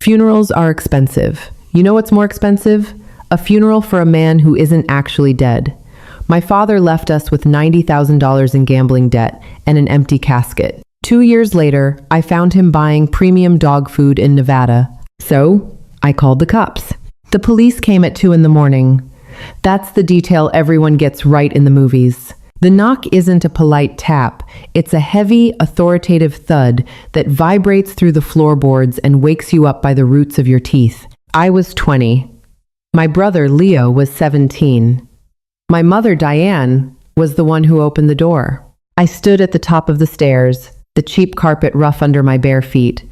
Funerals are expensive. You know what's more expensive? A funeral for a man who isn't actually dead. My father left us with $90,000 in gambling debt and an empty casket. 2 years later, I found him buying premium dog food in Nevada. So, I called the cops. The police came at 2 in the morning. That's the detail everyone gets right in the movies. The knock isn't a polite tap. It's a heavy, authoritative thud that vibrates through the floorboards and wakes you up by the roots of your teeth. I was 20. My brother, Leo, was 17. My mother, Diane, was the one who opened the door. I stood at the top of the stairs, the cheap carpet rough under my bare feet,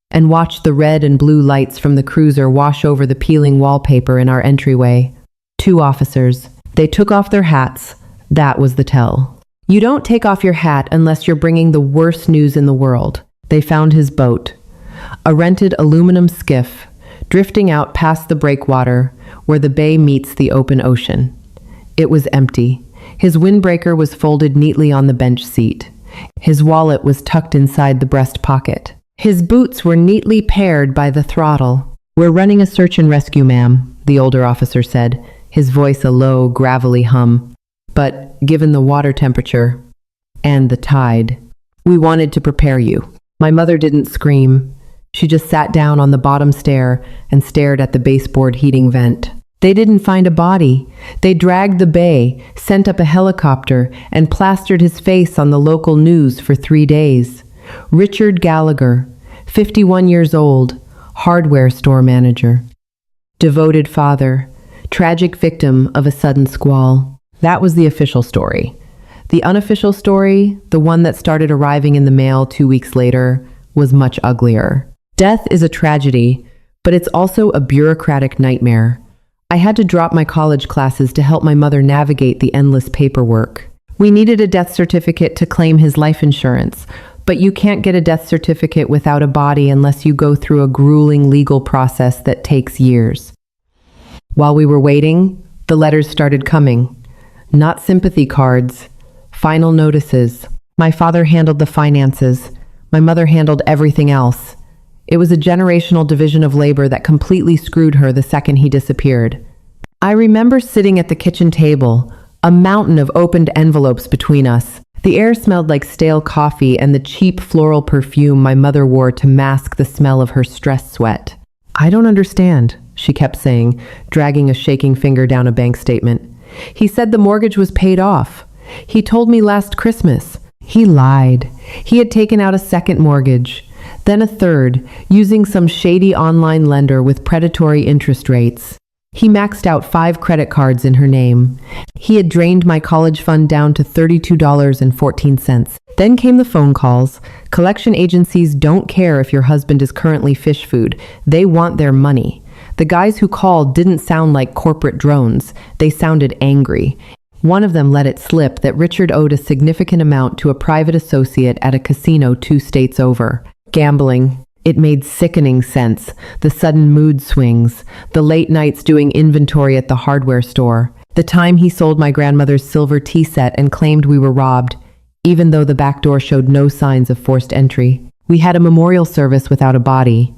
and watched the red and blue lights from the cruiser wash over the peeling wallpaper in our entryway. 2 officers. They took off their hats. That was the tell. You don't take off your hat unless you're bringing the worst news in the world. They found his boat, a rented aluminum skiff, drifting out past the breakwater where the bay meets the open ocean. It was empty. His windbreaker was folded neatly on the bench seat. His wallet was tucked inside the breast pocket. His boots were neatly paired by the throttle. "We're running a search and rescue, ma'am," the older officer said, his voice a low, gravelly hum. "But given the water temperature and the tide, we wanted to prepare you." My mother didn't scream. She just sat down on the bottom stair and stared at the baseboard heating vent. They didn't find a body. They dragged the bay, sent up a helicopter, and plastered his face on the local news for 3 days. Richard Gallagher, 51 years old, hardware store manager. Devoted father, tragic victim of a sudden squall. That was the official story. The unofficial story, the one that started arriving in the mail 2 weeks later, was much uglier. Death is a tragedy, but it's also a bureaucratic nightmare. I had to drop my college classes to help my mother navigate the endless paperwork. We needed a death certificate to claim his life insurance, but you can't get a death certificate without a body unless you go through a grueling legal process that takes years. While we were waiting, the letters started coming. Not sympathy cards, final notices. My father handled the finances. My mother handled everything else. It was a generational division of labor that completely screwed her the second he disappeared. I remember sitting at the kitchen table, a mountain of opened envelopes between us. The air smelled like stale coffee and the cheap floral perfume my mother wore to mask the smell of her stress sweat. "I don't understand," she kept saying, dragging a shaking finger down a bank statement. "He said the mortgage was paid off. He told me last Christmas." He lied. He had taken out a second mortgage, then a third, using some shady online lender with predatory interest rates. He maxed out 5 credit cards in her name. He had drained my college fund down to $32.14. Then came the phone calls. Collection agencies don't care if your husband is currently fish food. They want their money. The guys who called didn't sound like corporate drones. They sounded angry. One of them let it slip that Richard owed a significant amount to a private associate at a casino 2 states over. Gambling. It made sickening sense. The sudden mood swings, the late nights doing inventory at the hardware store, the time he sold my grandmother's silver tea set and claimed we were robbed, even though the back door showed no signs of forced entry. We had a memorial service without a body.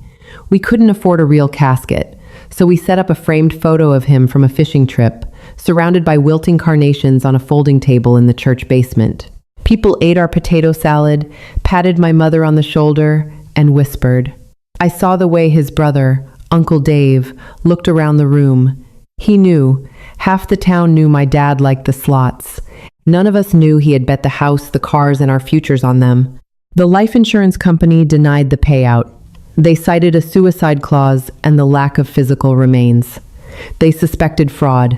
We couldn't afford a real casket, so we set up a framed photo of him from a fishing trip, surrounded by wilting carnations on a folding table in the church basement. People ate our potato salad, patted my mother on the shoulder, and whispered. I saw the way his brother, Uncle Dave, looked around the room. He knew. Half the town knew my dad liked the slots. None of us knew he had bet the house, the cars, and our futures on them. The life insurance company denied the payout. They cited a suicide clause and the lack of physical remains. They suspected fraud.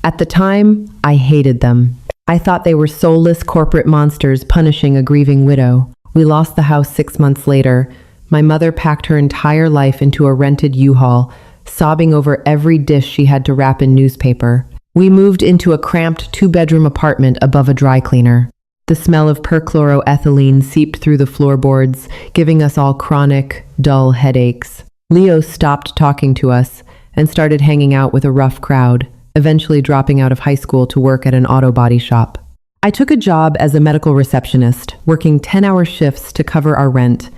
At the time, I hated them. I thought they were soulless corporate monsters punishing a grieving widow. We lost the house 6 months later. My mother packed her entire life into a rented U-Haul, sobbing over every dish she had to wrap in newspaper. We moved into a cramped 2-bedroom apartment above a dry cleaner. The smell of perchloroethylene seeped through the floorboards, giving us all chronic, dull headaches. Leo stopped talking to us and started hanging out with a rough crowd, eventually dropping out of high school to work at an auto body shop. I took a job as a medical receptionist, working 10-hour shifts to cover our rent,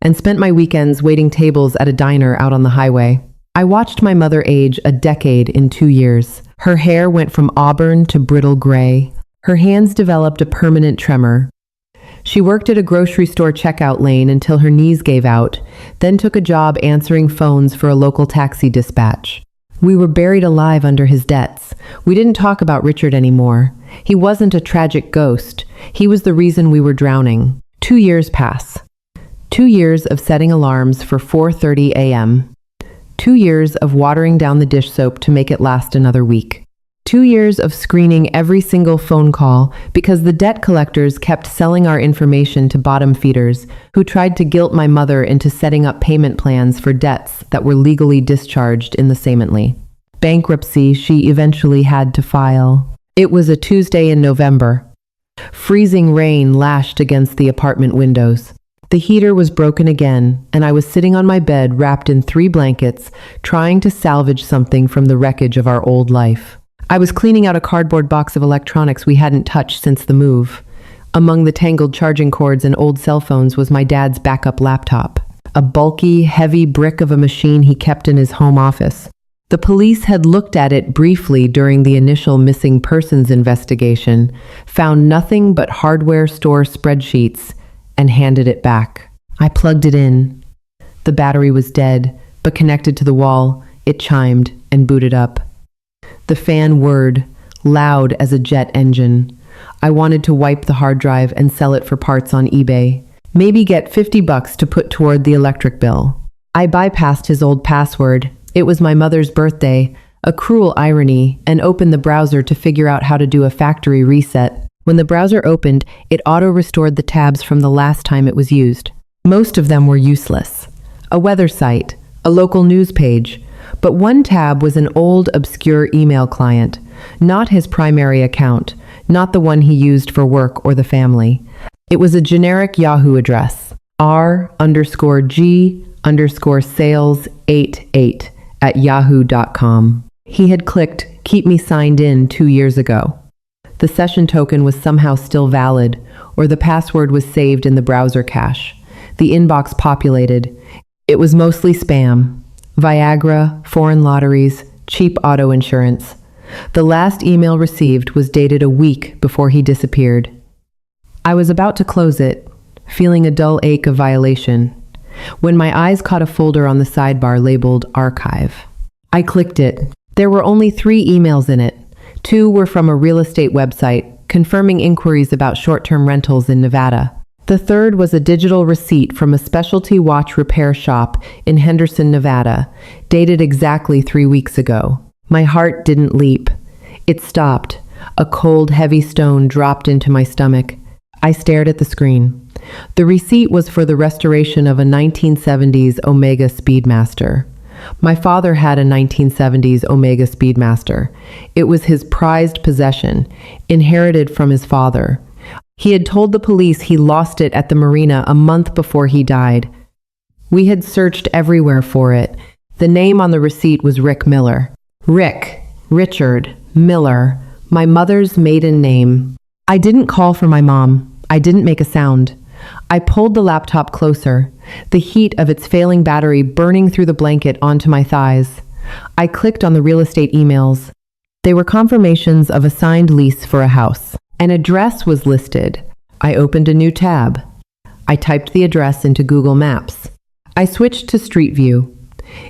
and spent my weekends waiting tables at a diner out on the highway. I watched my mother age a decade in 2 years. Her hair went from auburn to brittle gray. Her hands developed a permanent tremor. She worked at a grocery store checkout lane until her knees gave out, then took a job answering phones for a local taxi dispatch. We were buried alive under his debts. We didn't talk about Richard anymore. He wasn't a tragic ghost. He was the reason we were drowning. 2 years pass. 2 years of setting alarms for 4:30 a.m. 2 years of watering down the dish soap to make it last another week. 2 years of screening every single phone call because the debt collectors kept selling our information to bottom feeders who tried to guilt my mother into setting up payment plans for debts that were legally discharged in the Samently. Bankruptcy she eventually had to file. It was a Tuesday in November. Freezing rain lashed against the apartment windows. The heater was broken again, and I was sitting on my bed wrapped in 3 blankets, trying to salvage something from the wreckage of our old life. I was cleaning out a cardboard box of electronics we hadn't touched since the move. Among the tangled charging cords and old cell phones was my dad's backup laptop, a bulky, heavy brick of a machine he kept in his home office. The police had looked at it briefly during the initial missing persons investigation, found nothing but hardware store spreadsheets, and handed it back. I plugged it in. The battery was dead, but connected to the wall, it chimed and booted up. The fan whirred, loud as a jet engine. I wanted to wipe the hard drive and sell it for parts on eBay. Maybe get $50 to put toward the electric bill. I bypassed his old password. It was my mother's birthday, a cruel irony, and opened the browser to figure out how to do a factory reset. When the browser opened, it auto-restored the tabs from the last time it was used. Most of them were useless. A weather site, a local news page, but one tab was an old, obscure email client, not his primary account, not the one he used for work or the family. It was a generic Yahoo address, r_g_sales88@yahoo.com. He had clicked "Keep me signed in" 2 years ago. The session token was somehow still valid, or the password was saved in the browser cache. The inbox populated. It was mostly spam. Viagra, foreign lotteries, cheap auto insurance. The last email received was dated a week before he disappeared. I was about to close it, feeling a dull ache of violation, when my eyes caught a folder on the sidebar labeled Archive. I clicked it. There were only 3 emails in it. 2 were from a real estate website, confirming inquiries about short-term rentals in Nevada. The third was a digital receipt from a specialty watch repair shop in Henderson, Nevada, dated exactly 3 weeks ago. My heart didn't leap. It stopped. A cold, heavy stone dropped into my stomach. I stared at the screen. The receipt was for the restoration of a 1970s Omega Speedmaster. My father had a 1970s Omega Speedmaster. It was his prized possession, inherited from his father. He had told the police he lost it at the marina a month before he died. We had searched everywhere for it. The name on the receipt was Rick Miller. Richard Miller, my mother's maiden name. I didn't call for my mom. I didn't make a sound. I pulled the laptop closer, the heat of its failing battery burning through the blanket onto my thighs. I clicked on the real estate emails. They were confirmations of a signed lease for a house. An address was listed. I opened a new tab. I typed the address into Google Maps. I switched to Street View.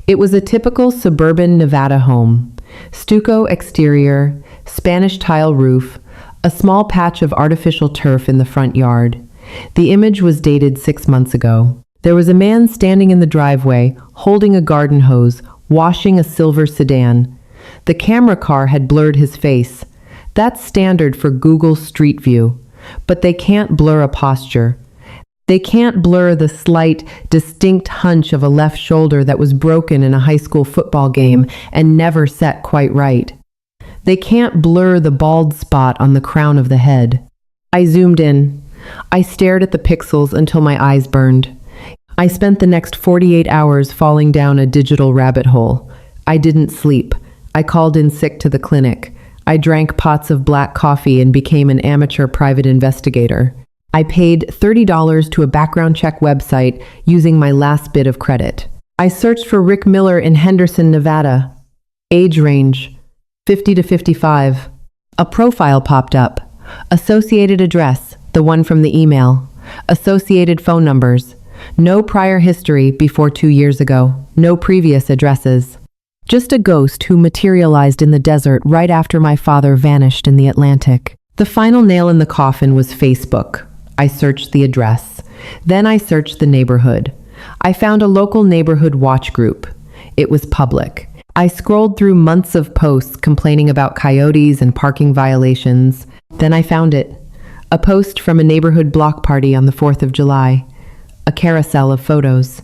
It was a typical suburban Nevada home. Stucco exterior, Spanish tile roof, a small patch of artificial turf in the front yard. The image was dated 6 months ago. There was a man standing in the driveway, holding a garden hose, washing a silver sedan. The camera car had blurred his face. That's standard for Google Street View, but they can't blur a posture. They can't blur the slight, distinct hunch of a left shoulder that was broken in a high school football game and never set quite right. They can't blur the bald spot on the crown of the head. I zoomed in. I stared at the pixels until my eyes burned. I spent the next 48 hours falling down a digital rabbit hole. I didn't sleep. I called in sick to the clinic. I drank pots of black coffee and became an amateur private investigator. I paid $30 to a background check website using my last bit of credit. I searched for Rick Miller in Henderson, Nevada. Age range, 50 to 55. A profile popped up. Associated address, the one from the email. Associated phone numbers. No prior history before 2 years ago. No previous addresses. Just a ghost who materialized in the desert right after my father vanished in the Atlantic. The final nail in the coffin was Facebook. I searched the address. Then I searched the neighborhood. I found a local neighborhood watch group. It was public. I scrolled through months of posts complaining about coyotes and parking violations. Then I found it. A post from a neighborhood block party on the 4th of July. A carousel of photos.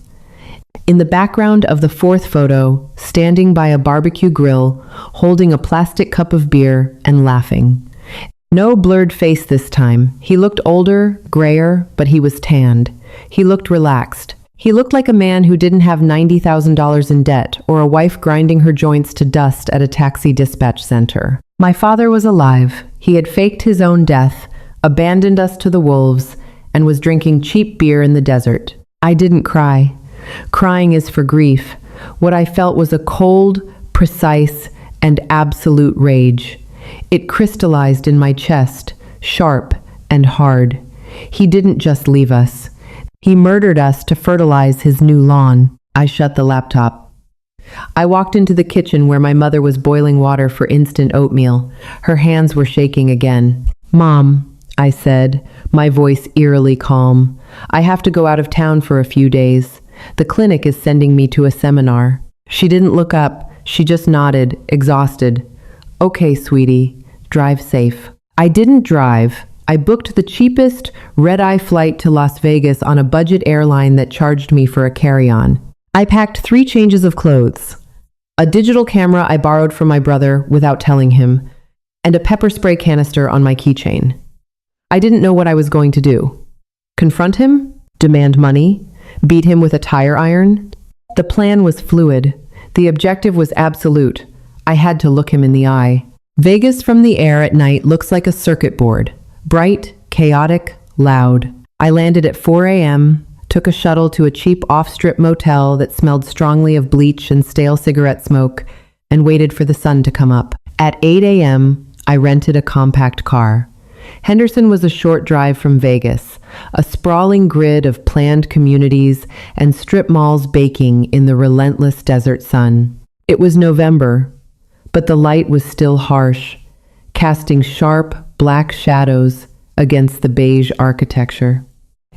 In the background of the fourth photo, standing by a barbecue grill, holding a plastic cup of beer and laughing. No blurred face this time. He looked older, grayer, but he was tanned. He looked relaxed. He looked like a man who didn't have $90,000 in debt or a wife grinding her joints to dust at a taxi dispatch center. My father was alive. He had faked his own death, abandoned us to the wolves, and was drinking cheap beer in the desert. I didn't cry. Crying is for grief. What I felt was a cold, precise, and absolute rage. It crystallized in my chest, sharp and hard. He didn't just leave us. He murdered us to fertilize his new lawn. I shut the laptop. I walked into the kitchen where my mother was boiling water for instant oatmeal. Her hands were shaking again. "Mom," I said, my voice eerily calm. "I have to go out of town for a few days. The clinic is sending me to a seminar." She didn't look up. She just nodded, exhausted. "Okay, sweetie. Drive safe." I didn't drive. I booked the cheapest red-eye flight to Las Vegas on a budget airline that charged me for a carry-on. I packed 3 changes of clothes. A digital camera I borrowed from my brother without telling him, and a pepper spray canister on my keychain. I didn't know what I was going to do. Confront him? Demand money? Beat him with a tire iron? The plan was fluid. The objective was absolute. I had to look him in the eye. Vegas from the air at night looks like a circuit board. Bright, chaotic, loud. I landed at 4 a.m., took a shuttle to a cheap off-strip motel that smelled strongly of bleach and stale cigarette smoke, and waited for the sun to come up. At 8 a.m., I rented a compact car. Henderson was a short drive from Vegas, a sprawling grid of planned communities and strip malls baking in the relentless desert sun. It was November, but the light was still harsh, casting sharp, black shadows against the beige architecture.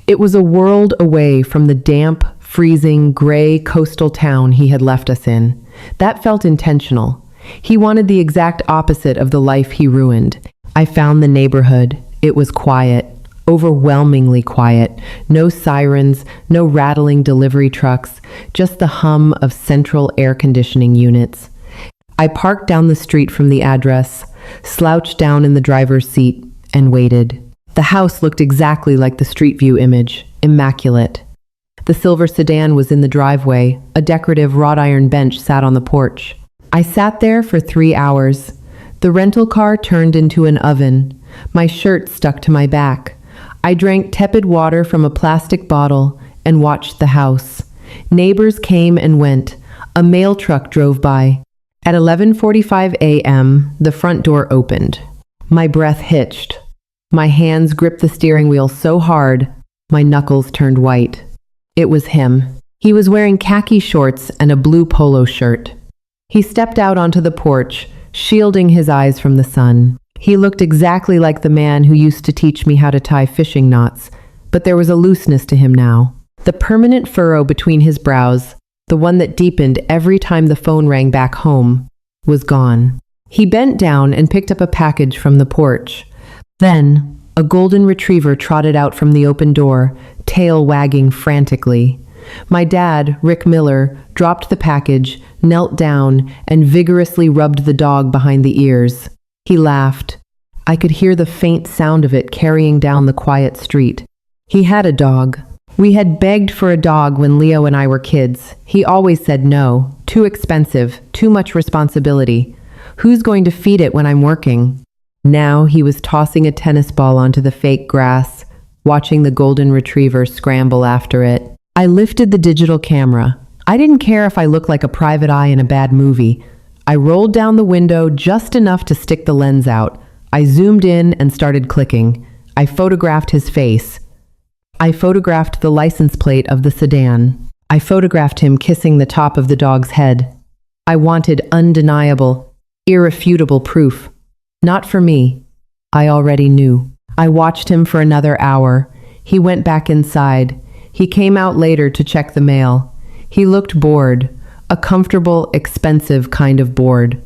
It was a world away from the damp, freezing, gray coastal town he had left us in. That felt intentional. He wanted the exact opposite of the life he ruined. I found the neighborhood. It was quiet, overwhelmingly quiet. No sirens, no rattling delivery trucks, just the hum of central air conditioning units. I parked down the street from the address, slouched down in the driver's seat, and waited. The house looked exactly like the Street View image, immaculate. The silver sedan was in the driveway. A decorative wrought iron bench sat on the porch. I sat there for 3 hours. The rental car turned into an oven. My shirt stuck to my back. I drank tepid water from a plastic bottle and watched the house. Neighbors came and went. A mail truck drove by. At 11:45 a.m., the front door opened. My breath hitched. My hands gripped the steering wheel so hard, my knuckles turned white. It was him. He was wearing khaki shorts and a blue polo shirt. He stepped out onto the porch, shielding his eyes from the sun. He looked exactly like the man who used to teach me how to tie fishing knots, but there was a looseness to him now. The permanent furrow between his brows, the one that deepened every time the phone rang back home, was gone. He bent down and picked up a package from the porch. Then, a golden retriever trotted out from the open door, tail wagging frantically. My dad, Rick Miller, dropped the package, knelt down, and vigorously rubbed the dog behind the ears. He laughed. I could hear the faint sound of it carrying down the quiet street. He had a dog. We had begged for a dog when Leo and I were kids. He always said no. Too expensive. Too much responsibility. Who's going to feed it when I'm working? Now he was tossing a tennis ball onto the fake grass, watching the golden retriever scramble after it. I lifted the digital camera. I didn't care if I looked like a private eye in a bad movie. I rolled down the window just enough to stick the lens out. I zoomed in and started clicking. I photographed his face. I photographed the license plate of the sedan. I photographed him kissing the top of the dog's head. I wanted undeniable, irrefutable proof. Not for me. I already knew. I watched him for another hour. He went back inside. He came out later to check the mail. He looked bored, a comfortable, expensive kind of bored.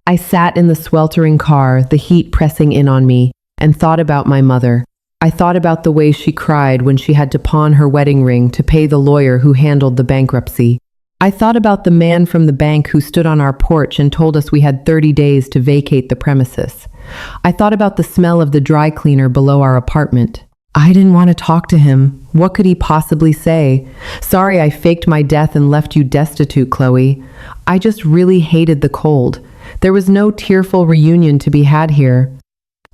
I sat in the sweltering car, the heat pressing in on me, and thought about my mother. I thought about the way she cried when she had to pawn her wedding ring to pay the lawyer who handled the bankruptcy. I thought about the man from the bank who stood on our porch and told us we had 30 days to vacate the premises. I thought about the smell of the dry cleaner below our apartment. I didn't want to talk to him. What could he possibly say? Sorry I faked my death and left you destitute, Chloe. I just really hated the cold. There was no tearful reunion to be had here.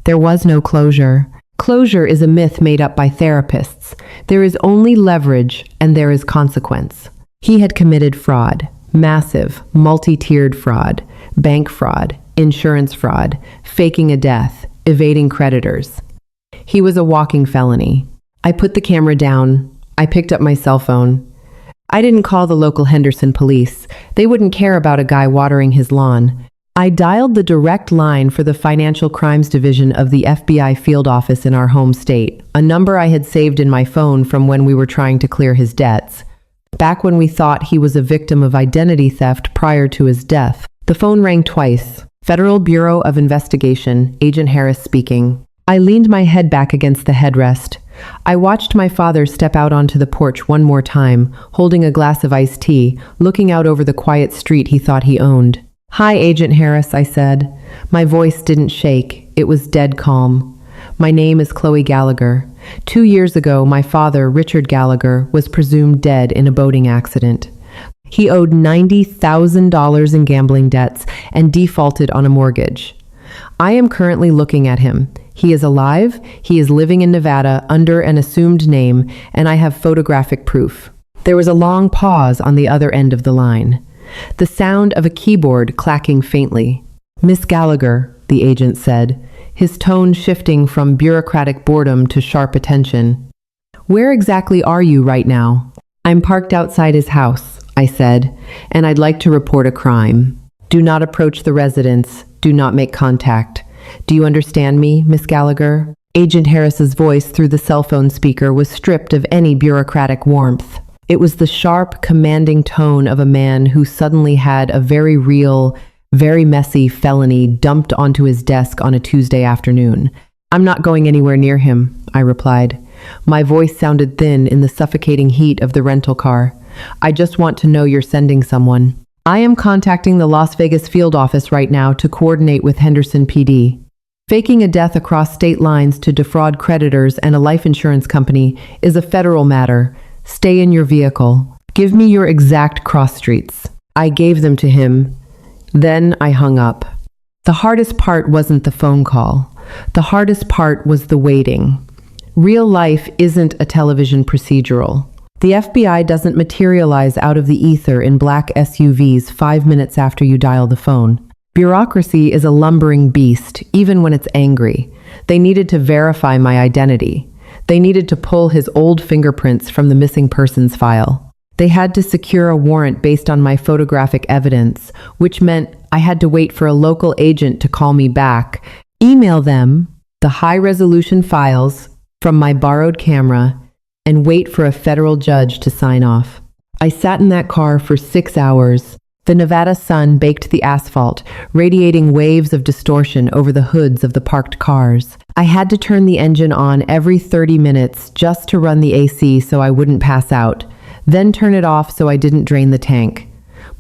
There was no closure. Closure is a myth made up by therapists. There is only leverage and there is consequence. He had committed fraud, massive, multi-tiered fraud, bank fraud, insurance fraud, faking a death, evading creditors. He was a walking felony. I put the camera down. I picked up my cell phone. I didn't call the local Henderson police. They wouldn't care about a guy watering his lawn. I dialed the direct line for the Financial Crimes Division of the FBI field office in our home state, a number I had saved in my phone from when we were trying to clear his debts. Back when we thought he was a victim of identity theft prior to his death. The phone rang twice. Federal Bureau of Investigation, Agent Harris speaking. I leaned my head back against the headrest. I watched my father step out onto the porch one more time, holding a glass of iced tea, looking out over the quiet street he thought he owned. "Hi, Agent Harris," I said. My voice didn't shake. It was dead calm. "My name is Chloe Gallagher. 2 years ago, my father, Richard Gallagher, was presumed dead in a boating accident. He owed $90,000 in gambling debts and defaulted on a mortgage. I am currently looking at him. He is alive, he is living in Nevada under an assumed name, and I have photographic proof." There was a long pause on the other end of the line. The sound of a keyboard clacking faintly. "Miss Gallagher," the agent said, his tone shifting from bureaucratic boredom to sharp attention. "Where exactly are you right now?" "I'm parked outside his house," I said, "and I'd like to report a crime. Do not approach the residence. Do not make contact. Do you understand me, Miss Gallagher?" Agent Harris's voice through the cell phone speaker was stripped of any bureaucratic warmth. It was the sharp, commanding tone of a man who suddenly had a very real, very messy felony dumped onto his desk on a Tuesday afternoon. "I'm not going anywhere near him," I replied. My voice sounded thin in the suffocating heat of the rental car. "I just want to know you're sending someone. I am contacting the Las Vegas field office right now to coordinate with Henderson PD. Faking a death across state lines to defraud creditors and a life insurance company is a federal matter. Stay in your vehicle. Give me your exact cross streets." I gave them to him. Then I hung up. The hardest part wasn't the phone call. The hardest part was the waiting. Real life isn't a television procedural. The FBI doesn't materialize out of the ether in black SUVs 5 minutes after you dial the phone. Bureaucracy is a lumbering beast, even when it's angry. They needed to verify my identity. They needed to pull his old fingerprints from the missing persons file. They had to secure a warrant based on my photographic evidence, which meant I had to wait for a local agent to call me back, email them the high-resolution files from my borrowed camera, and wait for a federal judge to sign off. I sat in that car for 6 hours. The Nevada sun baked the asphalt, radiating waves of distortion over the hoods of the parked cars. I had to turn the engine on every 30 minutes just to run the AC so I wouldn't pass out, then turn it off so I didn't drain the tank.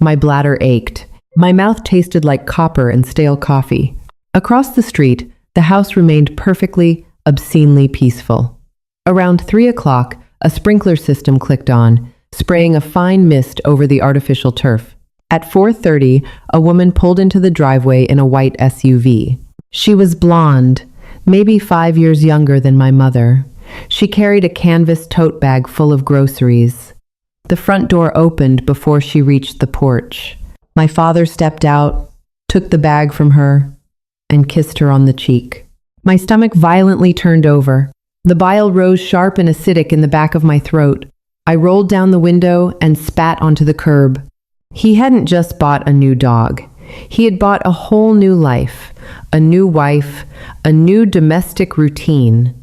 My bladder ached. My mouth tasted like copper and stale coffee. Across the street, the house remained perfectly, obscenely peaceful. Around 3 o'clock, a sprinkler system clicked on, spraying a fine mist over the artificial turf. At 4:30, a woman pulled into the driveway in a white SUV. She was blonde, maybe 5 years younger than my mother. She carried a canvas tote bag full of groceries. The front door opened before she reached the porch. My father stepped out, took the bag from her, and kissed her on the cheek. My stomach violently turned over. The bile rose sharp and acidic in the back of my throat. I rolled down the window and spat onto the curb. He hadn't just bought a new dog. He had bought a whole new life, a new wife, a new domestic routine.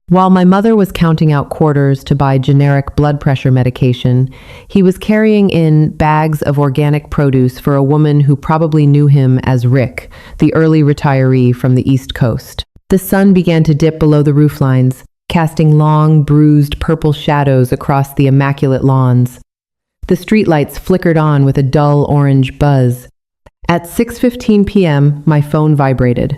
While my mother was counting out quarters to buy generic blood pressure medication, he was carrying in bags of organic produce for a woman who probably knew him as Rick, the early retiree from the East Coast. The sun began to dip below the rooflines, casting long, bruised purple shadows across the immaculate lawns. The streetlights flickered on with a dull orange buzz. At 6:15 p.m., my phone vibrated.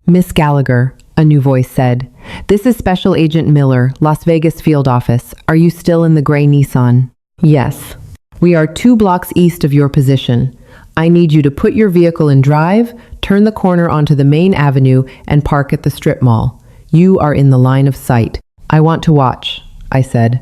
"Miss Gallagher," a new voice said. "This is Special Agent Miller, Las Vegas field office. Are you still in the gray Nissan?" "Yes. We are 2 blocks east of your position. I need you to put your vehicle in drive, turn the corner onto the main avenue, and park at the strip mall. You are in the line of sight." "I want to watch," I said.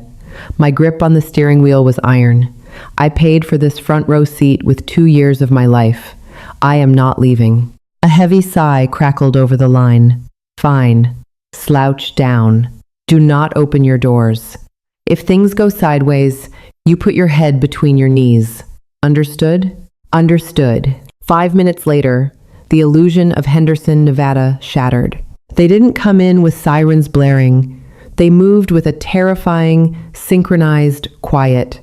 My grip on the steering wheel was iron. I paid for this front row seat with 2 years of my life. I am not leaving. A heavy sigh crackled over the line. "Fine. Slouch down. Do not open your doors. If things go sideways, you put your head between your knees. Understood?" "Understood." 5 minutes later, the illusion of Henderson, Nevada shattered. They didn't come in with sirens blaring. They moved with a terrifying, synchronized quiet.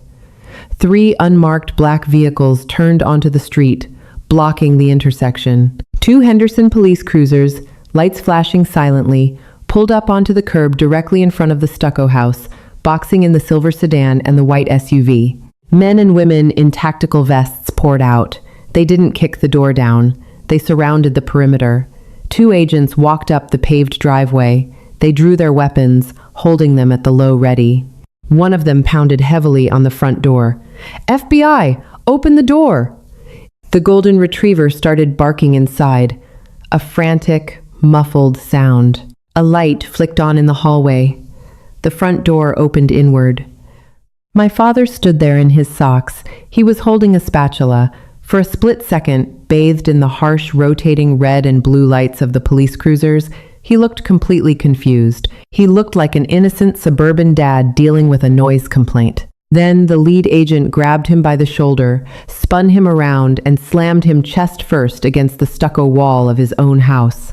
3 unmarked black vehicles turned onto the street, blocking the intersection. 2 Henderson police cruisers, lights flashing silently, pulled up onto the curb directly in front of the stucco house, boxing in the silver sedan and the white SUV. Men and women in tactical vests poured out. They didn't kick the door down. They surrounded the perimeter. 2 agents walked up the paved driveway. They drew their weapons, holding them at the low ready. One of them pounded heavily on the front door. "FBI, open the door!" The golden retriever started barking inside, a frantic, muffled sound. A light flicked on in the hallway. The front door opened inward. My father stood there in his socks. He was holding a spatula. For a split second, bathed in the harsh, rotating red and blue lights of the police cruisers, he looked completely confused. He looked like an innocent suburban dad dealing with a noise complaint. Then the lead agent grabbed him by the shoulder, spun him around, and slammed him chest first against the stucco wall of his own house.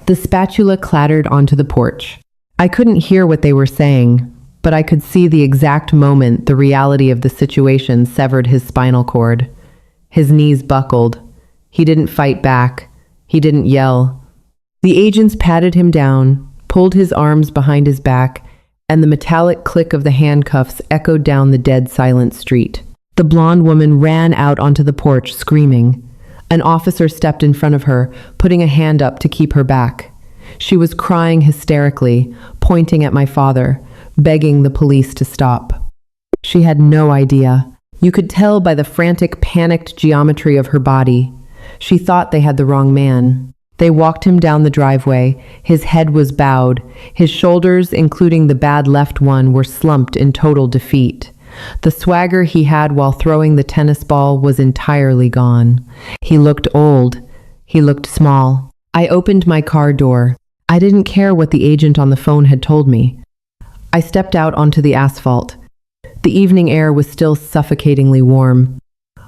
The spatula clattered onto the porch. I couldn't hear what they were saying, but I could see the exact moment the reality of the situation severed his spinal cord. His knees buckled. He didn't fight back. He didn't yell. The agents patted him down, pulled his arms behind his back, and the metallic click of the handcuffs echoed down the dead silent street. The blonde woman ran out onto the porch, screaming. An officer stepped in front of her, putting a hand up to keep her back. She was crying hysterically, pointing at my father, begging the police to stop. She had no idea. You could tell by the frantic, panicked geometry of her body. She thought they had the wrong man. They walked him down the driveway. His head was bowed. His shoulders, including the bad left one, were slumped in total defeat. The swagger he had while throwing the tennis ball was entirely gone. He looked old. He looked small. I opened my car door. I didn't care what the agent on the phone had told me. I stepped out onto the asphalt. The evening air was still suffocatingly warm.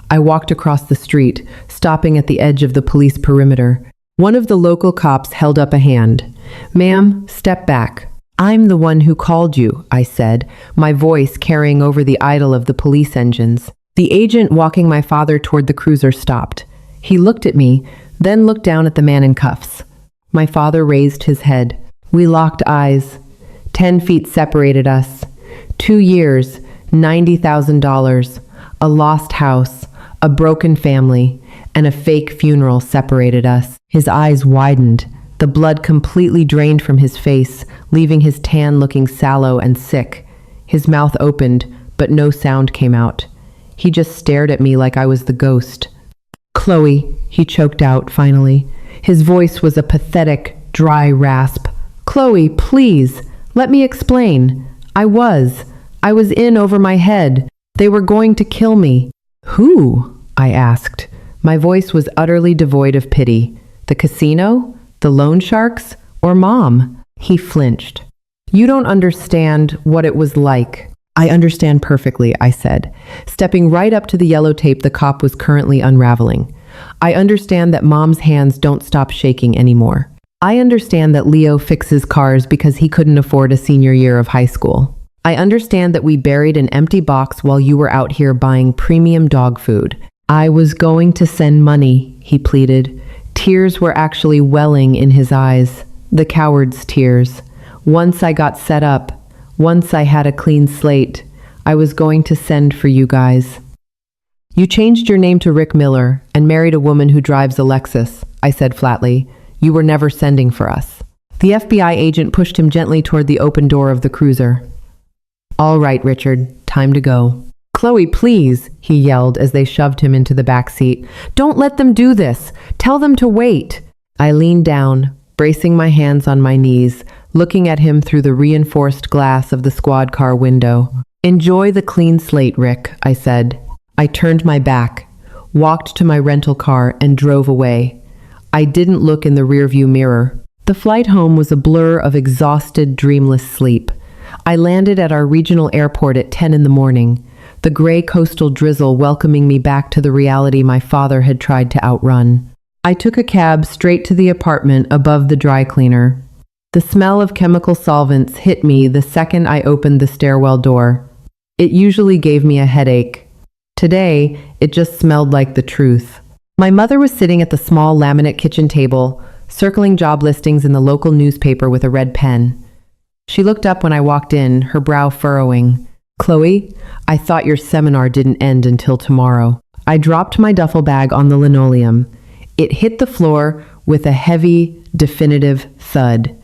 I walked across the street, stopping at the edge of the police perimeter. One of the local cops held up a hand. "Ma'am, step back." "I'm the one who called you," I said, my voice carrying over the idle of the police engines. The agent walking my father toward the cruiser stopped. He looked at me, then looked down at the man in cuffs. My father raised his head. We locked eyes. 10 feet separated us. 2 years, $90,000, a lost house, a broken family, and a fake funeral separated us. His eyes widened. The blood completely drained from his face, leaving his tan looking sallow and sick. His mouth opened, but no sound came out. He just stared at me like I was the ghost. "Chloe," he choked out finally. His voice was a pathetic, dry rasp. "Chloe, please, Let me explain. I was in over my head. They were going to kill me. Who? I asked. My voice was utterly devoid of pity. The casino? The loan sharks? Or Mom? He flinched. You don't understand what it was like. I understand perfectly, I said, stepping right up to the yellow tape the cop was currently unraveling. I understand that Mom's hands don't stop shaking anymore. I understand that Leo fixes cars because he couldn't afford a senior year of high school. I understand that we buried an empty box while you were out here buying premium dog food. I was going to send money, he pleaded. Tears were actually welling in his eyes, the coward's tears. Once I got set up, once I had a clean slate, I was going to send for you guys. You changed your name to Rick Miller and married a woman who drives a Lexus, I said flatly. You were never sending for us. The FBI agent pushed him gently toward the open door of the cruiser. All right, Richard, time to go. Chloe, please, he yelled as they shoved him into the back seat. Don't let them do this. Tell them to wait. I leaned down, bracing my hands on my knees, looking at him through the reinforced glass of the squad car window. Enjoy the clean slate, Rick, I said. I turned my back, walked to my rental car, and drove away. I didn't look in the rearview mirror. The flight home was a blur of exhausted, dreamless sleep. I landed at our regional airport at 10 in the morning, the gray coastal drizzle welcoming me back to the reality my father had tried to outrun. I took a cab straight to the apartment above the dry cleaner. The smell of chemical solvents hit me the second I opened the stairwell door. It usually gave me a headache. Today, it just smelled like the truth. My mother was sitting at the small laminate kitchen table, circling job listings in the local newspaper with a red pen. She looked up when I walked in, her brow furrowing. Chloe, I thought your seminar didn't end until tomorrow. I dropped my duffel bag on the linoleum. It hit the floor with a heavy, definitive thud.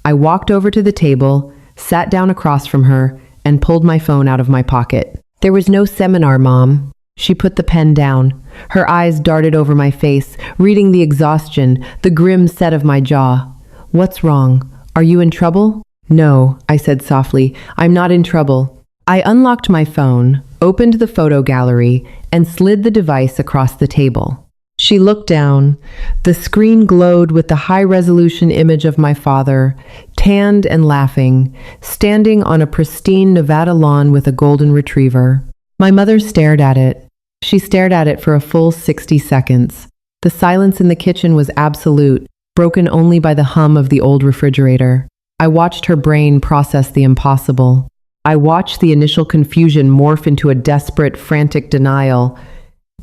I walked over to the table, sat down across from her, and pulled my phone out of my pocket. There was no seminar, Mom. She put the pen down. Her eyes darted over my face, reading the exhaustion, the grim set of my jaw. What's wrong? Are you in trouble? No, I said softly. I'm not in trouble. I unlocked my phone, opened the photo gallery, and slid the device across the table. She looked down. The screen glowed with the high-resolution image of my father, tanned and laughing, standing on a pristine Nevada lawn with a golden retriever. My mother stared at it. She stared at it for a full 60 seconds. The silence in the kitchen was absolute, broken only by the hum of the old refrigerator. I watched her brain process the impossible. I watched the initial confusion morph into a desperate, frantic denial,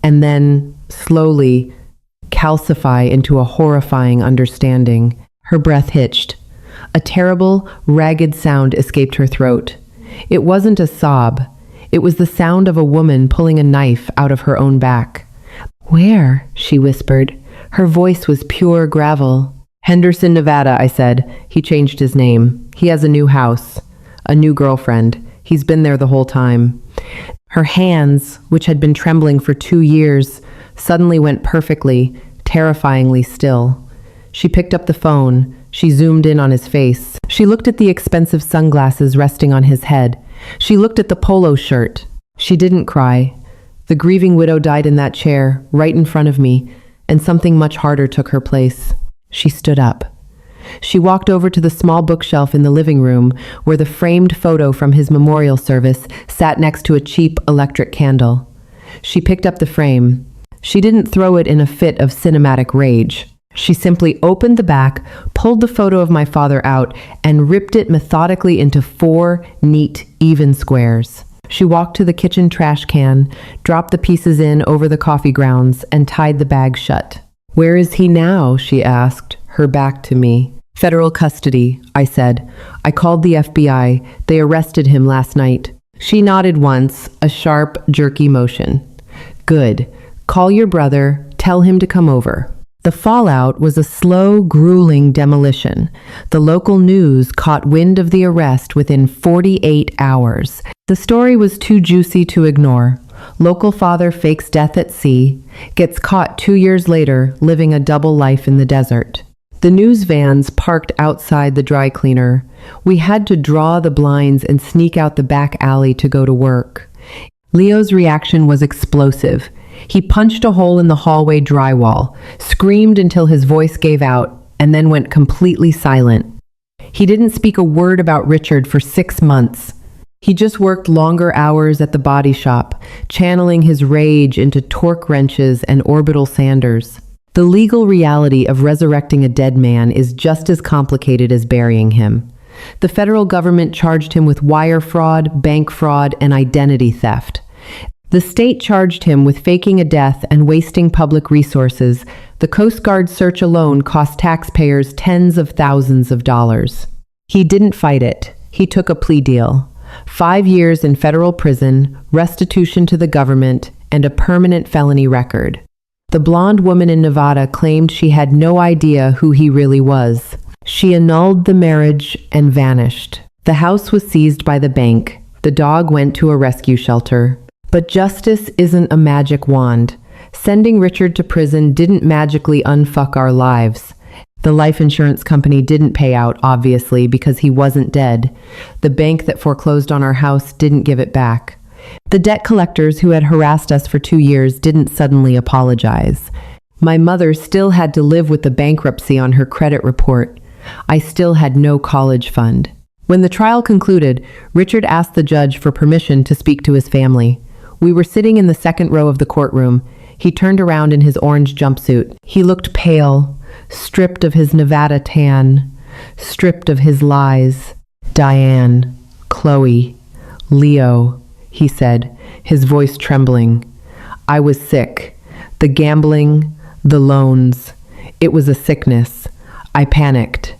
and then, slowly, calcify into a horrifying understanding. Her breath hitched. A terrible, ragged sound escaped her throat. It wasn't a sob. It was the sound of a woman pulling a knife out of her own back. Where? She whispered. Her voice was pure gravel. Henderson, Nevada, I said. He changed his name. He has a new house. A new girlfriend. He's been there the whole time. Her hands, which had been trembling for 2 years, suddenly went perfectly, terrifyingly still. She picked up the phone. She zoomed in on his face. She looked at the expensive sunglasses resting on his head. She looked at the polo shirt. She didn't cry. The grieving widow died in that chair, right in front of me, and something much harder took her place. She stood up. She walked over to the small bookshelf in the living room where the framed photo from his memorial service sat next to a cheap electric candle. She picked up the frame. She didn't throw it in a fit of cinematic rage. She simply opened the back, pulled the photo of my father out, and ripped it methodically into 4 neat, even squares. She walked to the kitchen trash can, dropped the pieces in over the coffee grounds, and tied the bag shut. Where is he now? She asked, her back to me. Federal custody, I said. I called the FBI. They arrested him last night. She nodded once, a sharp, jerky motion. Good. Call your brother. Tell him to come over. The fallout was a slow, grueling demolition. The local news caught wind of the arrest within 48 hours. The story was too juicy to ignore. Local father fakes death at sea, gets caught 2 years later living a double life in the desert. The news vans parked outside the dry cleaner. We had to draw the blinds and sneak out the back alley to go to work. Leo's reaction was explosive. He punched a hole in the hallway drywall, screamed until his voice gave out, and then went completely silent. He didn't speak a word about Richard for 6 months. He just worked longer hours at the body shop, channeling his rage into torque wrenches and orbital sanders. The legal reality of resurrecting a dead man is just as complicated as burying him. The federal government charged him with wire fraud, bank fraud, and identity theft. The state charged him with faking a death and wasting public resources. The Coast Guard search alone cost taxpayers tens of thousands of dollars. He didn't fight it. He took a plea deal. 5 years in federal prison, restitution to the government, and a permanent felony record. The blonde woman in Nevada claimed she had no idea who he really was. She annulled the marriage and vanished. The house was seized by the bank. The dog went to a rescue shelter. But justice isn't a magic wand. Sending Richard to prison didn't magically unfuck our lives. The life insurance company didn't pay out, obviously, because he wasn't dead. The bank that foreclosed on our house didn't give it back. The debt collectors who had harassed us for 2 years didn't suddenly apologize. My mother still had to live with the bankruptcy on her credit report. I still had no college fund. When the trial concluded, Richard asked the judge for permission to speak to his family. We were sitting in the second row of the courtroom. He turned around in his orange jumpsuit. He looked pale, stripped of his Nevada tan, stripped of his lies. Diane, Chloe, Leo, he said, his voice trembling. I was sick. The gambling, the loans. It was a sickness. I panicked.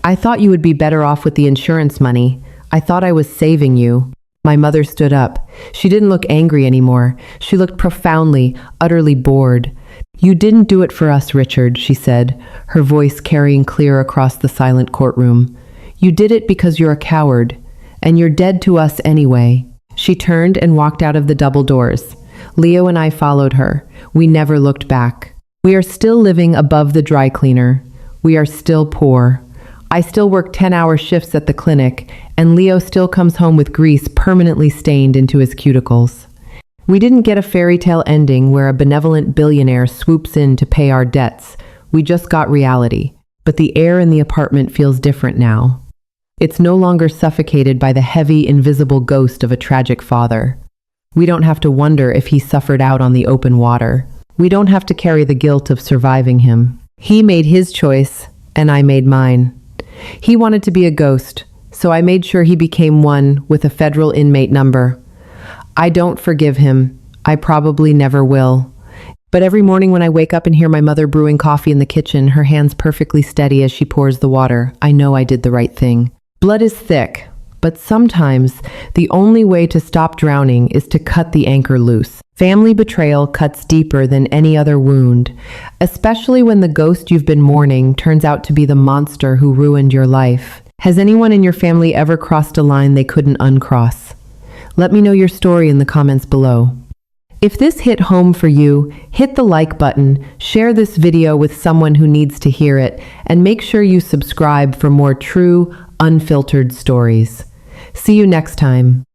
I thought you would be better off with the insurance money. I thought I was saving you. My mother stood up. She didn't look angry anymore. She looked profoundly, utterly bored. You didn't do it for us, Richard, she said, her voice carrying clear across the silent courtroom. You did it because you're a coward, and you're dead to us anyway. She turned and walked out of the double doors. Leo and I followed her. We never looked back. We are still living above the dry cleaner. We are still poor. I still work 10-hour shifts at the clinic, and Leo still comes home with grease permanently stained into his cuticles. We didn't get a fairy tale ending where a benevolent billionaire swoops in to pay our debts. We just got reality. But the air in the apartment feels different now. It's no longer suffocated by the heavy, invisible ghost of a tragic father. We don't have to wonder if he suffered out on the open water. We don't have to carry the guilt of surviving him. He made his choice, and I made mine. He wanted to be a ghost, so I made sure he became one with a federal inmate number. I don't forgive him. I probably never will. But every morning when I wake up and hear my mother brewing coffee in the kitchen, her hands perfectly steady as she pours the water, I know I did the right thing. Blood is thick, but sometimes the only way to stop drowning is to cut the anchor loose. Family betrayal cuts deeper than any other wound, especially when the ghost you've been mourning turns out to be the monster who ruined your life. Has anyone in your family ever crossed a line they couldn't uncross? Let me know your story in the comments below. If this hit home for you, hit the like button, share this video with someone who needs to hear it, and make sure you subscribe for more true, unfiltered stories. See you next time.